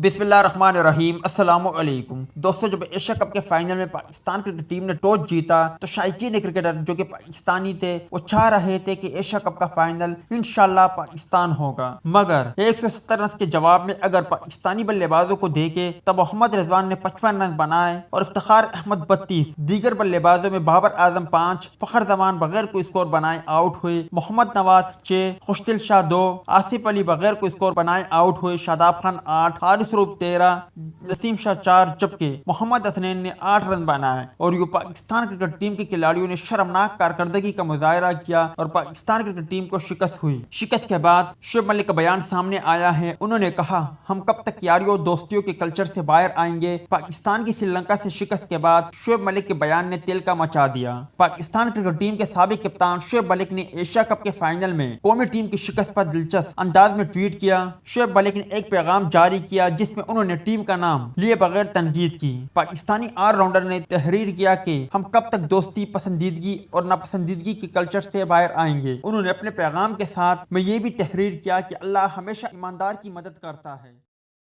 बिस्मिल्लाहिर्रहमानिर्रहीम। अस्सलाम वालेकुम दोस्तों, जब एशिया कप के फाइनल में पाकिस्तान क्रिकेट टीम ने टॉस जीता तो शायकीन क्रिकेटर जो कि पाकिस्तानी थे वो चाह रहे थे कि एशिया कप का फाइनल इंशाल्लाह पाकिस्तान होगा, मगर 170 रन के जवाब में अगर पाकिस्तानी बल्लेबाजों को देखे तो मोहम्मद रिजवान ने 55 रन बनाए और इफ्तिखार अहमद 32, दीगर बल्लेबाजों में बाबर आजम 5, फखर जमान बगैर कोई स्कोर बनाए आउट हुए, मोहम्मद नवाज 6, खुशदिल शाह 2, आसिफ अली बगैर कोई स्कोर बनाए आउट हुए, शादाब खान 8, हारिस रूप 13, नसीम शाह 4, जबकि मोहम्मद हसनैन ने 8 रन बनाए। और ये पाकिस्तान क्रिकेट टीम के खिलाड़ियों ने शर्मनाक कारकर्दगी का मुजाहरा किया और पाकिस्तान क्रिकेट टीम को शिकस्त हुई। शिकस्त के बाद शुएब मलिक का बयान सामने आया है। उन्होंने कहा, हम कब तक यारियों दोस्तियों के कल्चर से बाहर आएंगे। पाकिस्तान की श्रीलंका से शिकस्त के बाद शुएब मलिक के बयान ने तिल का मचा दिया। पाकिस्तान क्रिकेट टीम के साबिक कप्तान शुएब मलिक ने एशिया कप के फाइनल में कौमी टीम की शिकस्त पर दिलचस्प अंदाज में ट्वीट किया। शुएब मलिक ने एक पैगाम जारी किया जिसमें उन्होंने टीम का नाम लिए बगैर तनकीद की। पाकिस्तानी ऑलराउंडर ने तहरीर किया कि हम कब तक दोस्ती, पसंदीदगी और नापसंदीदगी के कल्चर से बाहर आएंगे। उन्होंने अपने पैगाम के साथ में ये भी तहरीर किया कि अल्लाह हमेशा ईमानदार की मदद करता है।